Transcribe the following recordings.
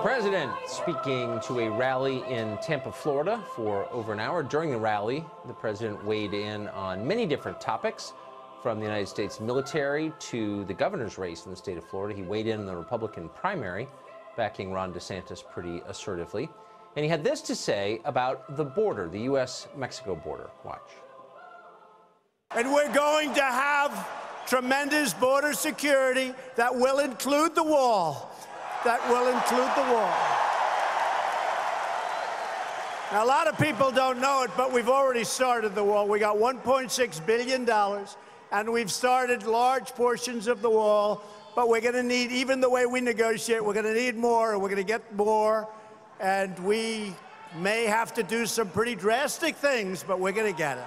president speaking to a rally in Tampa, Florida for over an hour. During the rally, the president weighed in on many different topics, from the United States military to the governor's race in the state of Florida. He weighed in on the Republican primary, backing Ron DeSantis pretty assertively. And he had this to say about the border, the U.S.-Mexico border. Watch. And we're going to have tremendous border security that will include the wall. That will include the wall. Now, a lot of people don't know it, but we've already started the wall. We got $1.6 billion, and we've started large portions of the wall, but we're going to need, even the way we negotiate, we're going to need more, and we're going to get more, and we may have to do some pretty drastic things, but we're going to get it.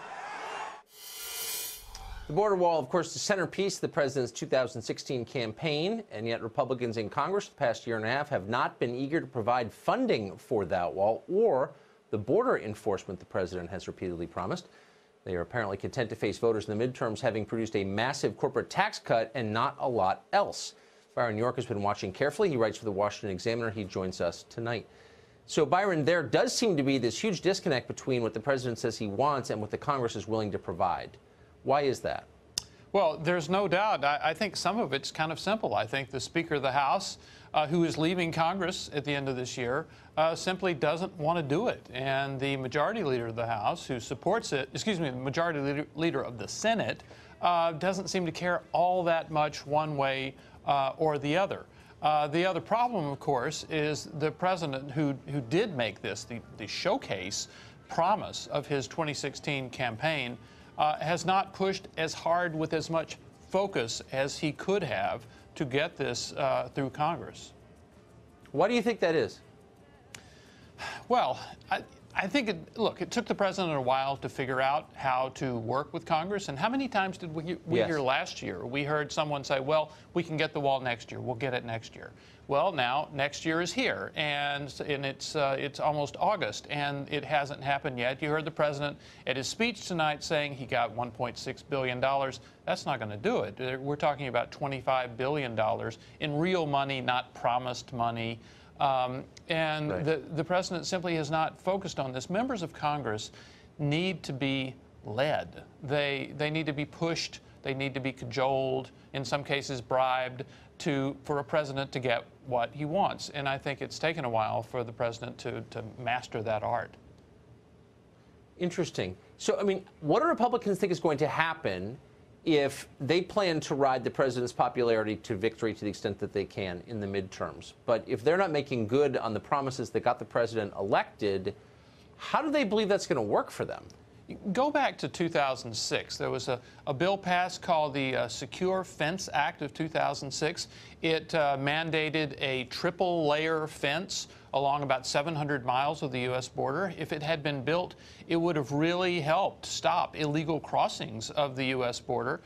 The border wall, of course, the centerpiece of the president's 2016 campaign, and yet Republicans in Congress the past year and a half have not been eager to provide funding for that wall or the border enforcement the president has repeatedly promised. They are apparently content to face voters in the midterms having produced a massive corporate tax cut and not a lot else. Byron York has been watching carefully. He writes for the Washington Examiner. He joins us tonight. So, Byron, there does seem to be this huge disconnect between what the president says he wants and what the Congress is willing to provide. Why is that? Well, there's no doubt. I think some of it's kind of simple. I think the Speaker of the House, who is leaving Congress at the end of this year, simply doesn't want to do it. And the Majority Leader of the House, who supports it, the Majority Leader of the Senate, doesn't seem to care all that much one way or the other. The other problem, of course, is the president who did make this the showcase promise of his 2016 campaign has not pushed as hard with as much focus as he could have to get this through Congress. Why do you think that is? Well, I think, it took the president a while to figure out how to work with Congress. And how many times did we hear last year? We heard someone say, well, we can get the wall next year. We'll get it next year. Well, now, next year is here, and it's almost August, and it hasn't happened yet. You heard the president at his speech tonight saying he got $1.6 billion. That's not going to do it. We're talking about $25 billion in real money, not promised money. And the president simply has not focused on this. Members of Congress need to be led. They need to be pushed. They need to be cajoled, in some cases bribed, for a president to get what he wants. And I think it's taken a while for the president to master that art. Interesting. So, I mean, what do Republicans think is going to happen if they plan to ride the president's popularity to victory to the extent that they can in the midterms? But if they're not making good on the promises that got the president elected, how do they believe that's going to work for them? Go back to 2006. There was a bill passed called the Secure Fence Act of 2006. It mandated a triple-layer fence along about 700 miles of the U.S. border. If it had been built, it would have really helped stop illegal crossings of the U.S. border.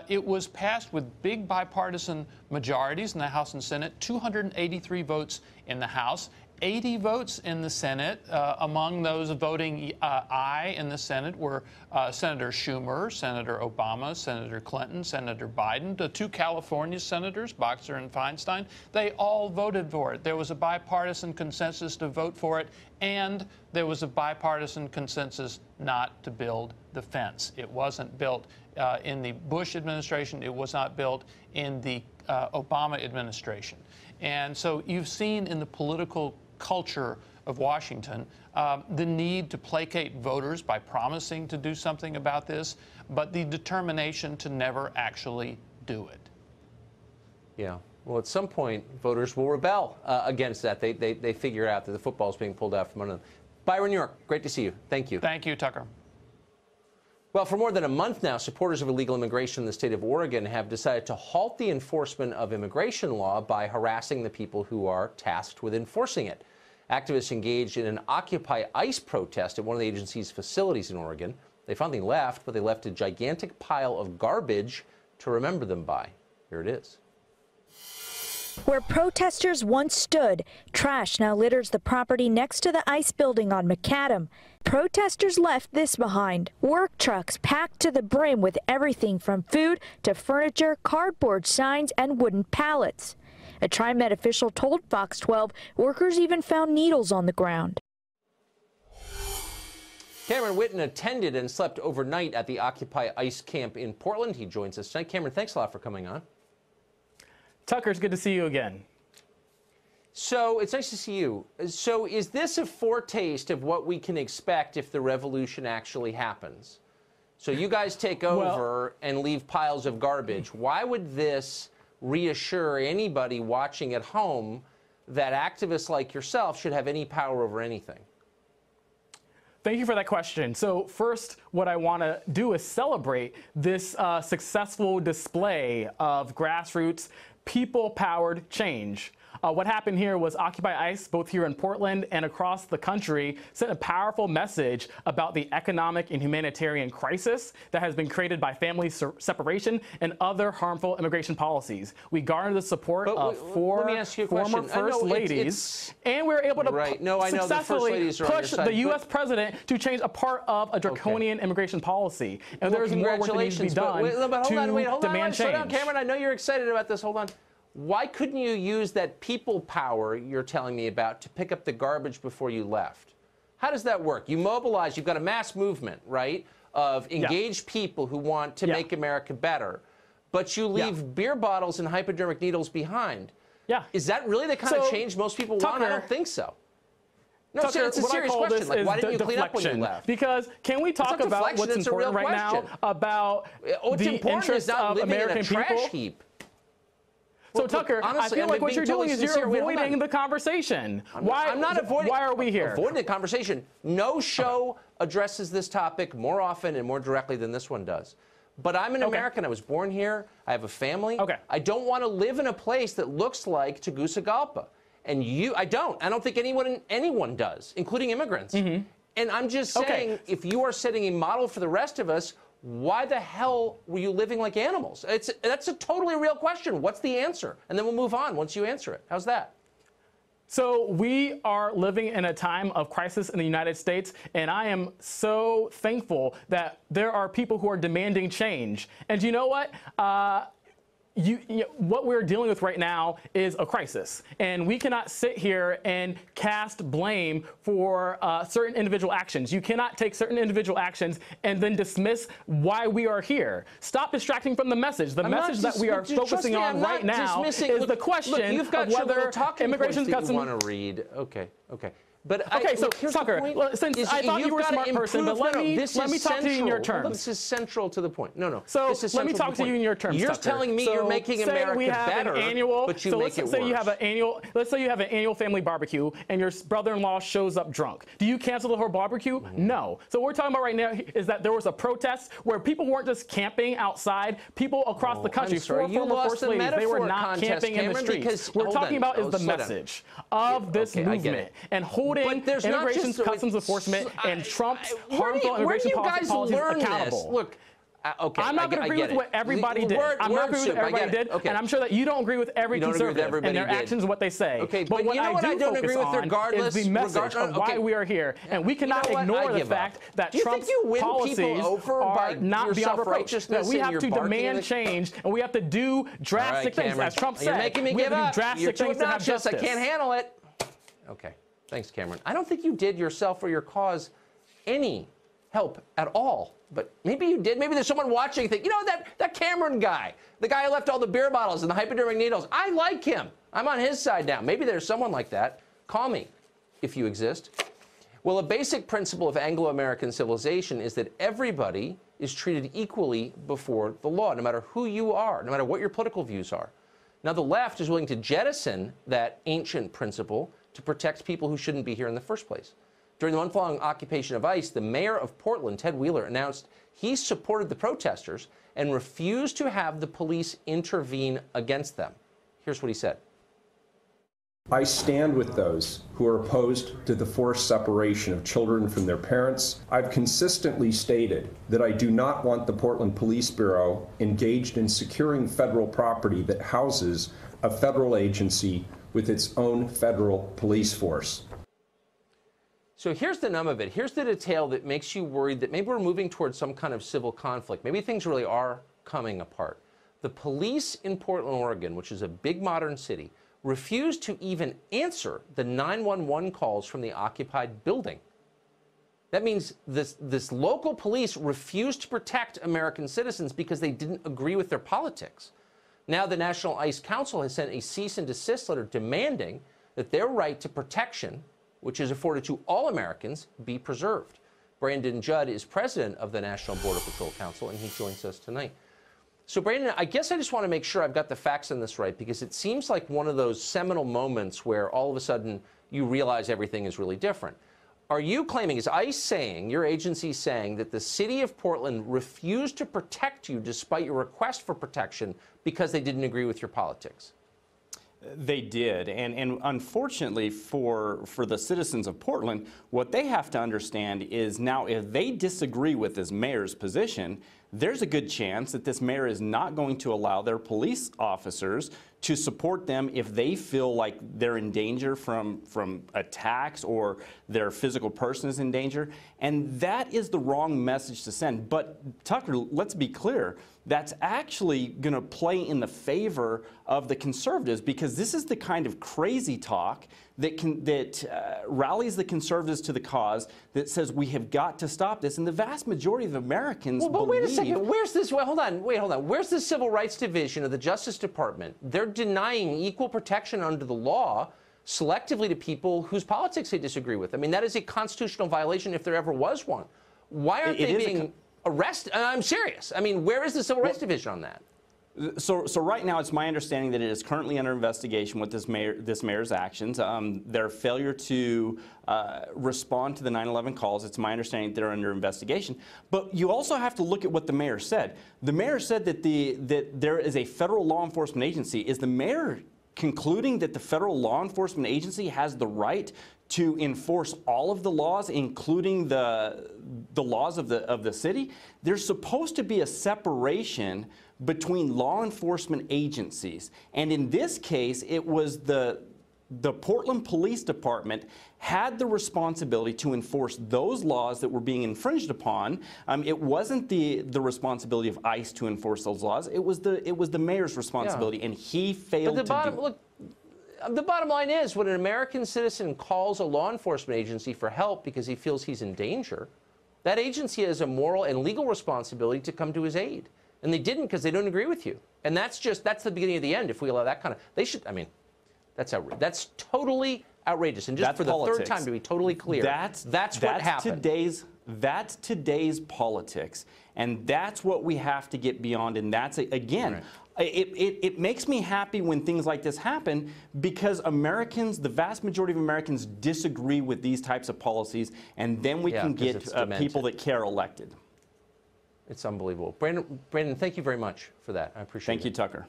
It was passed with big bipartisan majorities in the House and Senate, 283 votes in the House, 80 votes in the Senate. Among those voting aye in the Senate were Senator Schumer, Senator Obama, Senator Clinton, Senator Biden, the two California senators, Boxer and Feinstein. They all voted for it. There was a bipartisan consensus to vote for it, and there was a bipartisan consensus not to build the fence. It wasn't built in the Bush administration. It was not built in the Obama administration. And so you've seen in the political culture of Washington the need to placate voters by promising to do something about this, but the determination to never actually do it. Yeah. Well, at some point, voters will rebel against that. They figure out that the football is being pulled out from under them. Byron York, great to see you. Thank you. Thank you, Tucker. Well, for more than a month now, supporters of illegal immigration in the state of Oregon have decided to halt the enforcement of immigration law by harassing the people who are tasked with enforcing it. Activists engaged in an Occupy ICE protest at one of the agency's facilities in Oregon. They finally left, but they left a gigantic pile of garbage to remember them by. Here it is. Where protesters once stood, trash now litters the property next to the ICE building on McAdam. Protesters left this behind. Work trucks packed to the brim with everything from food to furniture, cardboard signs, and wooden pallets. A TriMet official told Fox 12 workers even found needles on the ground. Cameron Whitten attended and slept overnight at the Occupy ICE camp in Portland. He joins us tonight. Cameron, thanks a lot for coming on. Tucker, it's good to see you again. So it's nice to see you. So is this a foretaste of what we can expect if the revolution actually happens? So you guys take over and leave piles of garbage. Why would this reassure anybody watching at home that activists like yourself should have any power over anything? Thank you for that question. So first, what I want to do is celebrate this successful display of grassroots, people-powered change. What happened here was Occupy ICE, both here in Portland and across the country, sent a powerful message about the economic and humanitarian crisis that has been created by family separation and other harmful immigration policies. We garnered the support of four former First Ladies, and we were able to successfully push the U.S. president to change a part of a draconian immigration policy. And there's more work that needs to be done to demand change. Slow down, Cameron. I know you're excited about this. Hold on. Why couldn't you use that people power you're telling me about to pick up the garbage before you left? How does that work? You mobilize, you've got a mass movement, right, of engaged people who want to make America better, but you leave beer bottles and hypodermic needles behind. Is that really the kind of change most people want? I don't think so. No, Tucker, it's a serious question. Like, why didn't you clean up when you left? Because can we talk about what's important right now about the interests of American people? Heap. So, Tucker, honestly, I feel like what you're doing is you're avoiding the conversation. I'm not avoiding. Why are we here? Avoiding the conversation. No show addresses this topic more often and more directly than this one does. But I'm an American. I was born here. I have a family. I don't want to live in a place that looks like Tegucigalpa. And I don't think anyone does, including immigrants. And I'm just saying, if you are setting a model for the rest of us, why the hell were you living like animals? That's a totally real question. What's the answer? And then we'll move on once you answer it. How's that? So we are living in a time of crisis in the United States, and I am so thankful that there are people who are demanding change. And you know what? What we're dealing with right now is a crisis, and we cannot sit here and cast blame for certain individual actions. You cannot take certain individual actions and then dismiss why we are here. Stop distracting from the message. The message that we are focusing on right now is the question of whether immigration and customs. You want to read? Okay. But so Tucker, since I thought you were a smart person, but let me talk to you in your terms. This is central to the point. So let me talk to you in your terms. You're telling me you're making America better, but you make it worse. Let's say you have an annual family barbecue, and your brother-in-law shows up drunk. Do you cancel the whole barbecue? No. So what we're talking about right now is that there was a protest where people weren't just camping outside. People across the country, four former First Ladies, they were not camping in the streets. What we're talking about is the message of this movement and holding immigration customs enforcement and Trump's harmful immigration policies accountable. Look, I'm not going to agree with what everybody did. I'm not agree with what everybody did, and I'm sure that you don't agree with every conservative and their actions and what they say. But what I do focus on is the message of why we are here, and we cannot ignore the fact that Trump's policies are not beyond reproach. That we have to demand change, and we have to do drastic things, as Trump said. You're making me give up. You're too obnoxious. I can't handle it. Okay. Thanks, Cameron. I don't think you did yourself or your cause any help at all. But maybe you did. Maybe there's someone watching think, you know, that Cameron guy, the guy who left all the beer bottles and the hypodermic needles, I like him. I'm on his side now. Maybe there's someone like that. Call me if you exist. Well, a basic principle of Anglo-American civilization is that everybody is treated equally before the law, no matter who you are, no matter what your political views are. Now, the left is willing to jettison that ancient principle to protect people who shouldn't be here in the first place. During the month-long occupation of ICE, the mayor of Portland, Ted Wheeler, announced he supported the protesters and refused to have the police intervene against them. Here's what he said. I stand with those who are opposed to the forced separation of children from their parents. I've consistently stated that I do not want the Portland Police Bureau engaged in securing federal property that houses a federal agency with its own federal police force. So here's the nub of it. Here's the detail that makes you worried that maybe we're moving towards some kind of civil conflict. Maybe things really are coming apart. The police in Portland, Oregon, which is a big modern city, refused to even answer the 911 calls from the occupied building. That means this local police refused to protect American citizens because they didn't agree with their politics. Now the National ICE Council has sent a cease and desist letter demanding that their right to protection, which is afforded to all Americans, be preserved. Brandon Judd is president of the National Border Patrol Council, and he joins us tonight. So, Brandon, I guess I just want to make sure I've got the facts on this right, because it seems like one of those seminal moments where all of a sudden you realize everything is really different. Are you claiming, is ICE saying, your agency saying, that the city of Portland refused to protect you despite your request for protection because they didn't agree with your politics? They did, and unfortunately for the citizens of Portland, what they have to understand is now if they disagree with this mayor's position, there's a good chance that this mayor is not going to allow their police officers to support them if they feel like they're in danger from attacks or their physical person is in danger. And that is the wrong message to send. But Tucker, let's be clear, that's actually going to play in the favor of the conservatives, because this is the kind of crazy talk that rallies the conservatives to the cause, that says we have got to stop this. And the vast majority of Americans but believe... wait a second. Where's this? Wait, hold on. Where's the Civil Rights Division of the Justice Department? They're denying equal protection under the law selectively to people whose politics they disagree with. I mean, that is a constitutional violation if there ever was one. Why aren't they being arrested? I'm serious. I mean, where is the Civil Rights Division on that? So right now, it's my understanding that it is currently under investigation with this mayor's actions. Their failure to respond to the 9/11 calls, it's my understanding that they're under investigation. But you also have to look at what the mayor said. The mayor said that there is a federal law enforcement agency. Is the mayor concluding that the federal law enforcement agency has the right to enforce all of the laws, including the laws of the city? There's supposed to be a separation between law enforcement agencies. And in this case, it was the Portland Police Department had the responsibility to enforce those laws that were being infringed upon. It wasn't the responsibility of ICE to enforce those laws. It was the mayor's responsibility, and he failed to do. Look, the bottom line is, when an American citizen calls a law enforcement agency for help because he feels he's in danger, that agency has a moral and legal responsibility to come to his aid. And they didn't because they don't agree with you. And that's the beginning of the end if we allow that kind of... They should... I mean, that's totally outrageous. And just for the third time, to be totally clear, that's what happened. That's today's politics. And that's what we have to get beyond. And that's, again... Right. It makes me happy when things like this happen, because Americans, the vast majority of Americans, disagree with these types of policies, and then we can get people that care elected. It's unbelievable. Brandon, thank you very much for that. I appreciate it. Thank you, Tucker.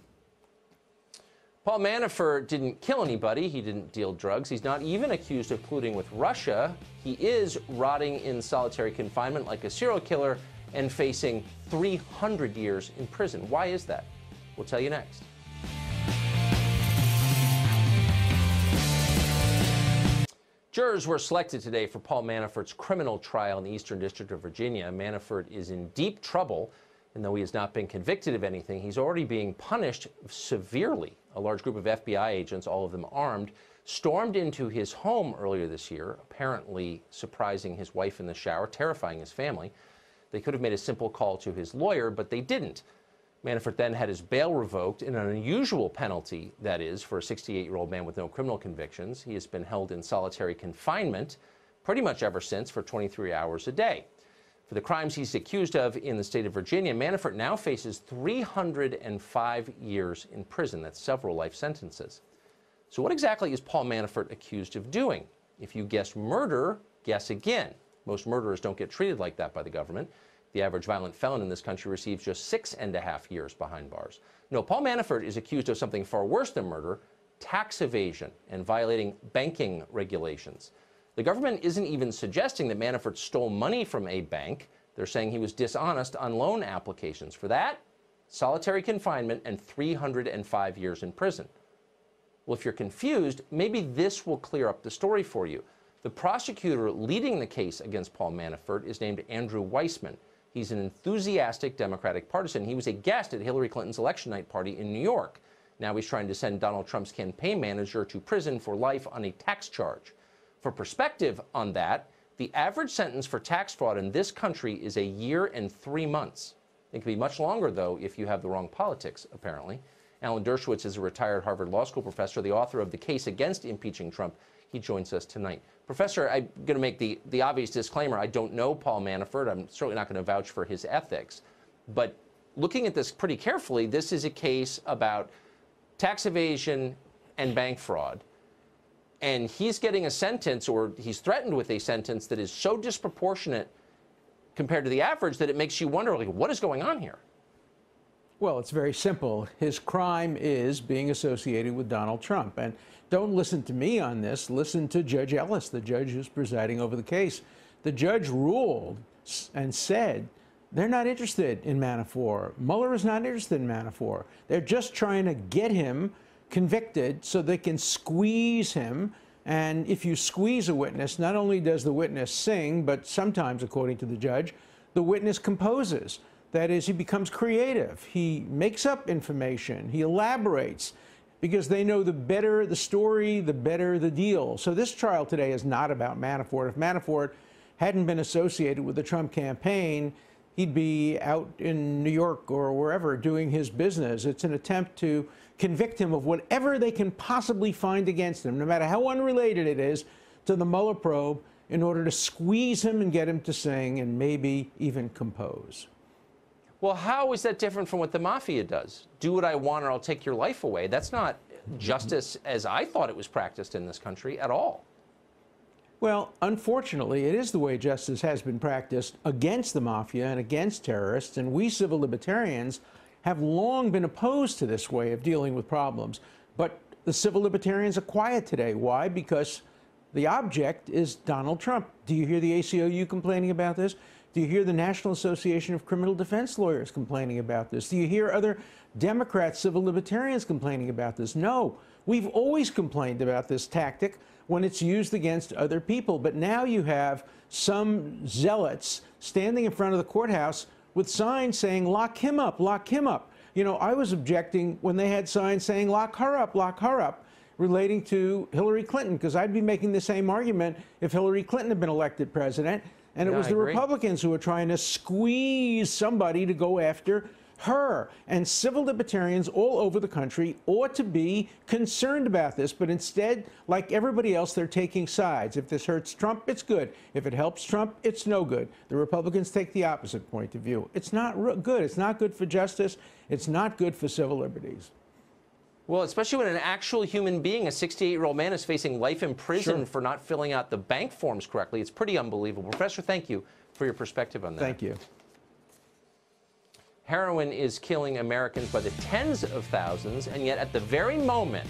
Paul Manafort didn't kill anybody. He didn't deal drugs. He's not even accused of colluding with Russia. He is rotting in solitary confinement like a serial killer and facing 300 years in prison. Why is that? We'll tell you next. Jurors were selected today for Paul Manafort's criminal trial in the Eastern District of Virginia. Manafort is in deep trouble, and though he has not been convicted of anything, he's already being punished severely. A large group of FBI agents, all of them armed, stormed into his home earlier this year, apparently surprising his wife in the shower, terrifying his family. They could have made a simple call to his lawyer, but they didn't. Manafort then had his bail revoked, in an unusual penalty, that is, for a 68-year-old man with no criminal convictions. He has been held in solitary confinement pretty much ever since for 23 hours a day. For the crimes he's accused of in the state of Virginia, Manafort now faces 305 years in prison. That's several life sentences. So what exactly is Paul Manafort accused of doing? If you guessed murder, guess again. Most murderers don't get treated like that by the government. The average violent felon in this country receives just 6.5 years behind bars. No, Paul Manafort is accused of something far worse than murder: tax evasion and violating banking regulations. The government isn't even suggesting that Manafort stole money from a bank. They're saying he was dishonest on loan applications. For that, solitary confinement and 305 years in prison. Well, if you're confused, maybe this will clear up the story for you. The prosecutor leading the case against Paul Manafort is named Andrew Weissman. He's an enthusiastic Democratic partisan. He was a guest at Hillary Clinton's election night party in New York. Now he's trying to send Donald Trump's campaign manager to prison for life on a tax charge. For perspective on that, the average sentence for tax fraud in this country is 1 year and 3 months. It can be much longer, though, if you have the wrong politics, apparently. Alan Dershowitz is a retired Harvard Law School professor, the author of The Case Against Impeaching Trump. He joins us tonight. Professor, I'm going to make the obvious disclaimer. I don't know Paul Manafort. I'm certainly not going to vouch for his ethics. But looking at this pretty carefully, this is a case about tax evasion and bank fraud. And he's getting a sentence, or he's threatened with a sentence that is so disproportionate compared to the average that it makes you wonder, like, what is going on here? Well, it's very simple. His crime is being associated with Donald Trump. And don't listen to me on this. Listen to Judge Ellis, the judge who's presiding over the case. The judge ruled and said they're not interested in Manafort. Mueller is not interested in Manafort. They're just trying to get him convicted so they can squeeze him. And if you squeeze a witness, not only does the witness sing, but sometimes, according to the judge, the witness composes. That is, he becomes creative. He makes up information. He elaborates, because they know the better the story, the better the deal. So this trial today is not about Manafort. If Manafort hadn't been associated with the Trump campaign, he'd be out in New York or wherever doing his business. It's an attempt to convict him of whatever they can possibly find against him, no matter how unrelated it is to the Mueller probe, in order to squeeze him and get him to sing and maybe even compose. Well, how is that different from what the mafia does? Do what I want or I'll take your life away. That's not justice as I thought it was practiced in this country at all. Well, unfortunately, it is the way justice has been practiced against the mafia and against terrorists, and we civil libertarians have long been opposed to this way of dealing with problems. But the civil libertarians are quiet today. Why? Because the object is Donald Trump. Do you hear the ACLU complaining about this? Do you hear the National Association of Criminal Defense Lawyers complaining about this? Do you hear other Democrat civil libertarians complaining about this? No. We've always complained about this tactic when it's used against other people. But now you have some zealots standing in front of the courthouse with signs saying, lock him up, lock him up. You know, I was objecting when they had signs saying, lock her up, relating to Hillary Clinton, because I'd be making the same argument if Hillary Clinton had been elected president. And it was the Republicans who were trying to squeeze somebody to go after her. And civil libertarians all over the country ought to be concerned about this. But instead, like everybody else, they're taking sides. If this hurts Trump, it's good. If it helps Trump, it's no good. The Republicans take the opposite point of view. It's not good. It's not good for justice. It's not good for civil liberties. Well, especially when an actual human being, a 68-year-old man, is facing life in prison for not filling out the bank forms correctly. It's pretty unbelievable. Professor, thank you for your perspective on that. Thank you. Heroin is killing Americans by the tens of thousands, and yet at the very moment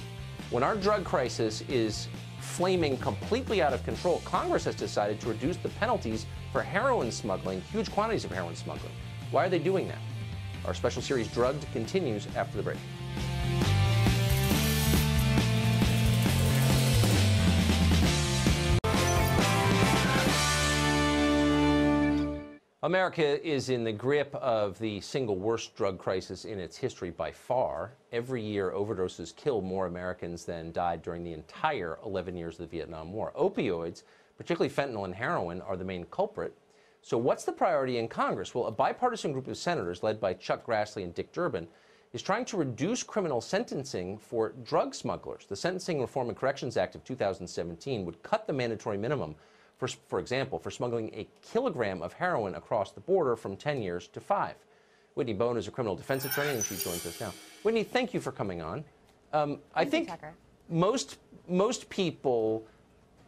when our drug crisis is flaming completely out of control, Congress has decided to reduce the penalties for heroin smuggling, huge quantities of heroin smuggling. Why are they doing that? Our special series, Drugged, continues after the break. America is in the grip of the single worst drug crisis in its history by far. Every year, overdoses kill more Americans than died during the entire 11 years of the Vietnam War. Opioids, particularly fentanyl and heroin, are the main culprit. So what's the priority in Congress? Well, a bipartisan group of senators led by Chuck Grassley and Dick Durbin is trying to reduce criminal sentencing for drug smugglers. The Sentencing Reform and Corrections Act of 2017 would cut the mandatory minimum for example, for smuggling a kilogram of heroin across the border from 10 years to 5. Whitney Bone is a criminal defense attorney, and she joins us now. Whitney, thank you for coming on. I think most people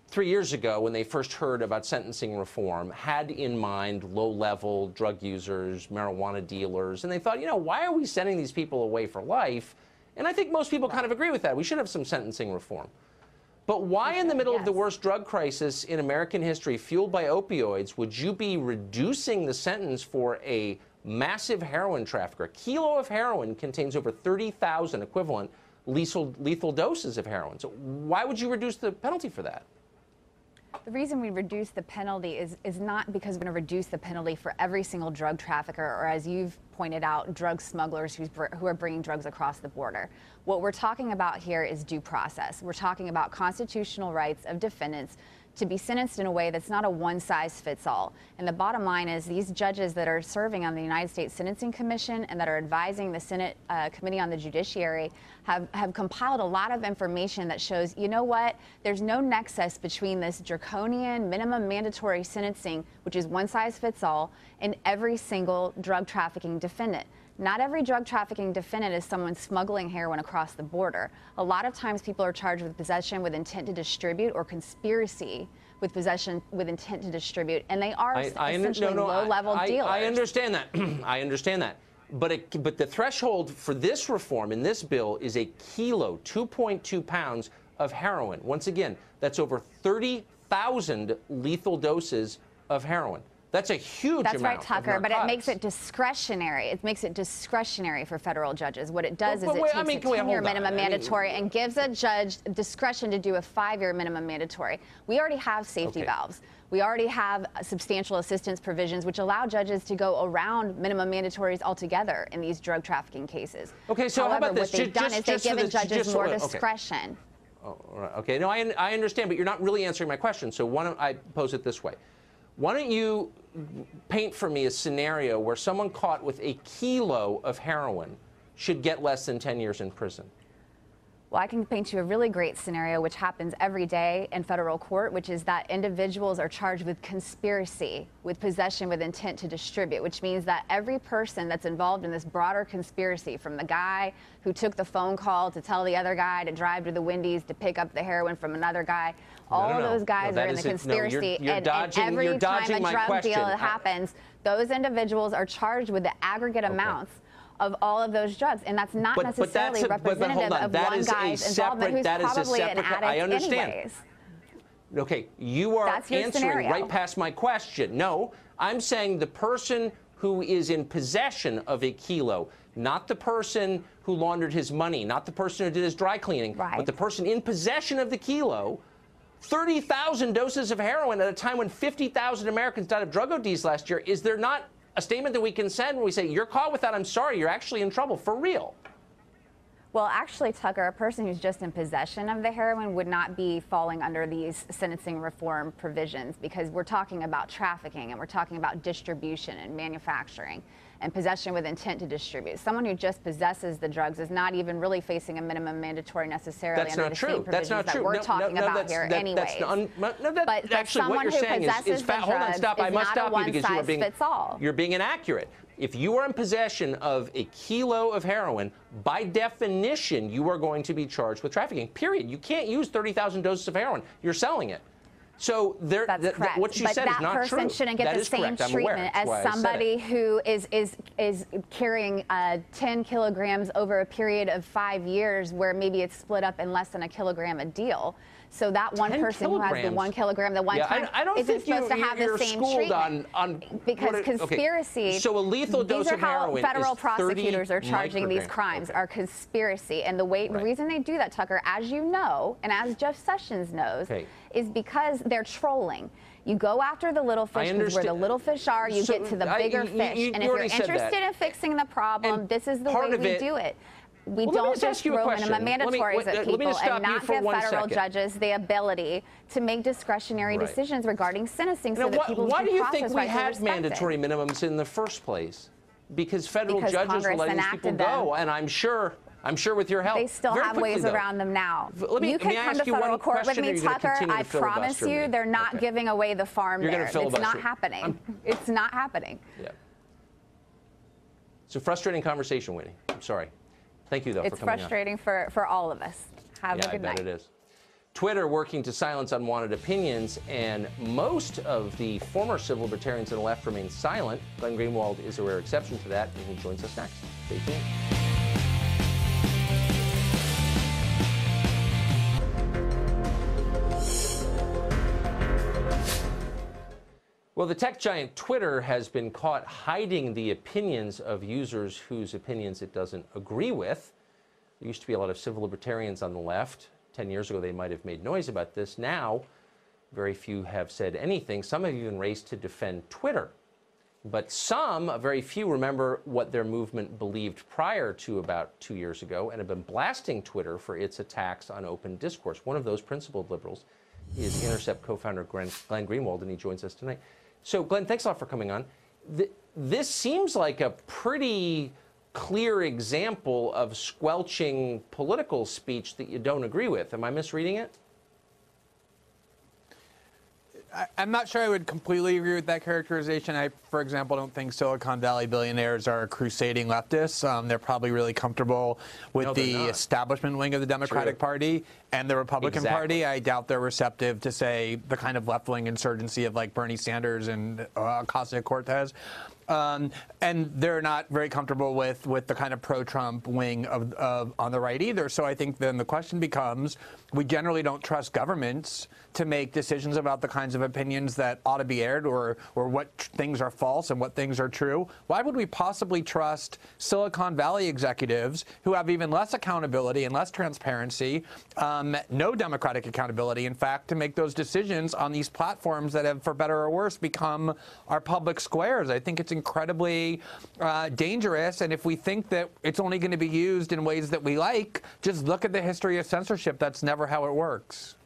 3 years ago, when they first heard about sentencing reform, had in mind low-level drug users, marijuana dealers, and they thought, you know, why are we sending these people away for life? And I think most people kind of agree with that. We should have some sentencing reform. But why in the middle of the worst drug crisis in American history, fueled by opioids, would you be reducing the sentence for a massive heroin trafficker? A kilo of heroin contains over 30,000 equivalent lethal doses of heroin. So why would you reduce the penalty for that? The reason we reduce the penalty is not because we're going to reduce the penalty for every single drug trafficker, or as you've pointed out drug smugglers who are bringing drugs across the border. What we're talking about here is due process. We're talking about constitutional rights of defendants to be sentenced in a way that's not a one-size-fits-all. And the bottom line is these judges that are serving on the United States Sentencing Commission and that are advising the Senate Committee on the Judiciary have compiled a lot of information that shows, you know what, there's no nexus between this draconian minimum mandatory sentencing, which is one-size-fits-all, and every single drug trafficking defendant. Not every drug trafficking defendant is someone smuggling heroin across the border. A lot of times people are charged with possession with intent to distribute or conspiracy with possession with intent to distribute, and they are essentially low-level dealers. I understand that. I understand that. But the threshold for this reform in this bill is a kilo, 2.2 pounds of heroin. Once again, that's over 30,000 lethal doses of heroin. That's a huge amount. That's right, Tucker, but it makes it discretionary. It makes it discretionary for federal judges. What it does is it takes a 10-year minimum mandatory and gives a judge discretion to do a 5-year minimum mandatory. We already have safety valves. We already have substantial assistance provisions which allow judges to go around minimum mandatories altogether in these drug trafficking cases. Okay, so however, how about this? What they've done is they've given judges more discretion. Oh, right. Okay, no, I understand, but you're not really answering my question, so why don't I pose it this way? Why don't you paint for me a scenario where someone caught with a kilo of heroin should get less than 10 years in prison? Well, I can paint you a really great scenario, which happens every day in federal court, which is that individuals are charged with conspiracy, with possession with intent to distribute, which means that every person that's involved in this broader conspiracy, from the guy who took the phone call to tell the other guy to drive to the Wendy's to pick up the heroin from another guy, all of those guys are in the conspiracy. And every time a drug deal happens, those individuals are charged with the aggregate amounts of all of those drugs, and that's not necessarily representative of one guy's involvement who's probably an addict anyways. Okay, you are answering right past my question. No, I'm saying the person who is in possession of a kilo, not the person who laundered his money, not the person who did his dry cleaning, but the person in possession of the kilo. 30,000 doses of heroin at a time when 50,000 Americans died of drug ODs last year. Is there not a statement that we can send when we say, you're caught with that, I'm sorry, you're actually in trouble, for real? Well, actually, Tucker, a person who's just in possession of the heroin would not be falling under these sentencing reform provisions, because we're talking about trafficking and we're talking about distribution and manufacturing and possession with intent to distribute. Someone who just possesses the drugs is not even really facing a minimum mandatory necessarily under the same provisions that we're talking about here anyways. But actually, what you're saying is hold on, stop. I must stop you because you're being inaccurate. If you are in possession of a kilo of heroin, by definition, you are going to be charged with trafficking, period. You can't use 30,000 doses of heroin. You're selling it. So what you said is not true. But that person shouldn't get the same treatment as somebody who is carrying 10 kilograms over a period of 5 years, where maybe it's split up in less than a kilogram a deal. So that one person who has the 1 kilogram the one time isn't supposed to have the same treatment. Because conspiracy, so a lethal dose of heroin these are how federal prosecutors are charging these crimes, are conspiracy. And the reason they do that, Tucker, as you know, and as Jeff Sessions knows, is because they're trolling. You go after the little fish, because where the little fish are, you get to the bigger fish. And if you're interested in fixing the problem, this is the way we do it. We don't just throw minimum mandatories at people and not give federal judges the ability to make discretionary decisions regarding sentencing so that people's why do you think we had had mandatory minimums in the first place? Because federal judges were letting these people go, and I'm sure with your help. They still have ways around them now. You can come to federal court with me, Tucker. I promise you they're not giving away the farm there. It's not happening. It's not happening. Yeah. It's a frustrating conversation, Winnie. I'm sorry. Thank you, though, for coming on. It's frustrating for all of us. Have a good night. I bet it is. Twitter working to silence unwanted opinions, and most of the former civil libertarians on the left remain silent. Glenn Greenwald is a rare exception to that, and he joins us next. Stay tuned. Well, the tech giant Twitter has been caught hiding the opinions of users whose opinions it doesn't agree with. There used to be a lot of civil libertarians on the left. 10 years ago, they might have made noise about this. Now, very few have said anything. Some have even raced to defend Twitter. But some, very few, remember what their movement believed prior to about 2 years ago and have been blasting Twitter for its attacks on open discourse. One of those principled liberals is Intercept co-founder Glenn Greenwald, and he joins us tonight. So, Glenn, thanks a lot for coming on. This seems like a pretty clear example of squelching political speech that you don't agree with. Am I misreading it? I'm not sure I would completely agree with that characterization. I, for example, don't think Silicon Valley billionaires are crusading leftists. They're probably really comfortable with the establishment wing of the Democratic Party and the Republican Party. I doubt they're receptive to, say, the kind of left-wing insurgency of like Bernie Sanders and Ocasio-Cortez. And they're not very comfortable with the kind of pro-Trump wing of on the right either. So I think then the question becomes, we generally don't trust governments to make decisions about the kinds of opinions that ought to be aired or what things are false and what things are true. Why would we possibly trust Silicon Valley executives who have even less accountability and less transparency, no democratic accountability, in fact, to make those decisions on these platforms that have, for better or worse, become our public squares? I think it's incredibly dangerous, and if we think that it's only going to be used in ways that we like, just look at the history of censorship. That's never how it works.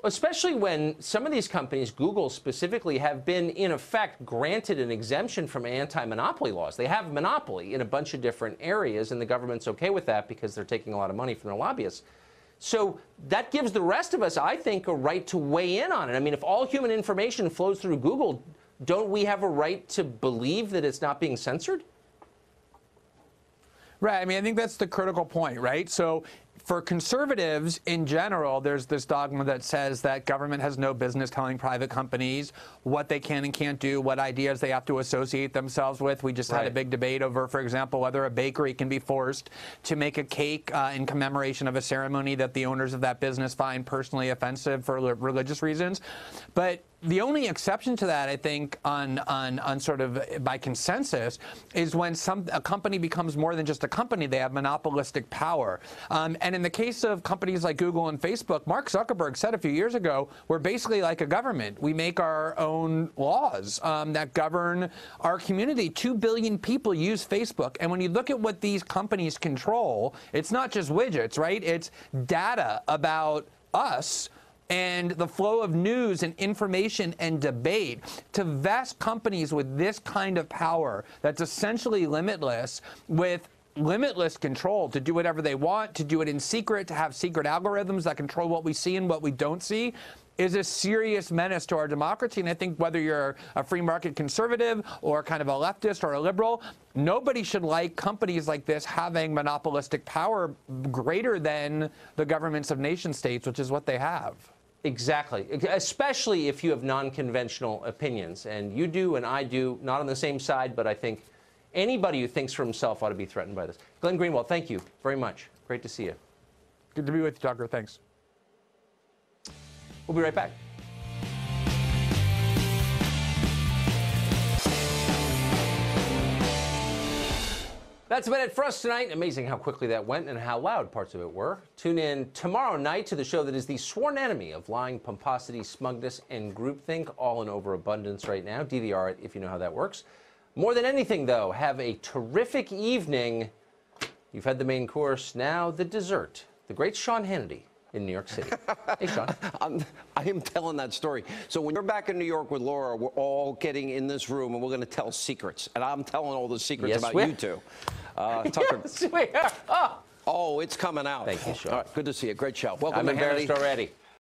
Especially when some of these companies, Google specifically, have been, in effect, granted an exemption from anti-monopoly laws. They have monopoly in a bunch of different areas, and the government's okay with that because they're taking a lot of money from their lobbyists. So that gives the rest of us, I think, a right to weigh in on it. I mean, if all human information flows through Google, don't we have a right to believe that it's not being censored? Right. I mean, I think that's the critical point, right? So for conservatives in general, there's this dogma that says that government has no business telling private companies what they can and can't do, what ideas they have to associate themselves with. We just had a big debate over, for example, whether a bakery can be forced to make a cake in commemoration of a ceremony that the owners of that business find personally offensive for religious reasons. But the only exception to that, I think, on sort of by consensus, is when a company becomes more than just a company. They have monopolistic power. And in the case of companies like Google and Facebook, Mark Zuckerberg said a few years ago, we're basically like a government. We make our own laws that govern our community. 2 billion people use Facebook. And when you look at what these companies control, it's not just widgets, right? It's data about us and the flow of news and information and debate. To vest companies with this kind of power that's essentially limitless, with limitless control to do whatever they want, to do it in secret, to have secret algorithms that control what we see and what we don't see, is a serious menace to our democracy. And I think whether you're a free market conservative or kind of a leftist or a liberal, nobody should like companies like this having monopolistic power greater than the governments of nation states, which is what they have. Exactly, especially if you have non-conventional opinions. And you do and I do, not on the same side, but I think anybody who thinks for himself ought to be threatened by this. Glenn Greenwald, thank you very much. Great to see you. Good to be with you, Tucker. Thanks. We'll be right back. That's about it for us tonight. Amazing how quickly that went and how loud parts of it were. Tune in tomorrow night to the show that is the sworn enemy of lying, pomposity, smugness, and groupthink, all in overabundance right now. DVR it if you know how that works. More than anything, though, have a terrific evening. You've had the main course, now the dessert. The great Sean Hannity in New York City. Hey, Sean. I am telling that story. So when you're back in New York with Laura, we're all getting in this room and we're going to tell secrets. And I'm telling all the secrets about you two. Tucker. Yes, we are. Oh, it's coming out. Thank you, Sean. All right, good to see you. Great show. Welcome I'm to embarrassed Hannity. already.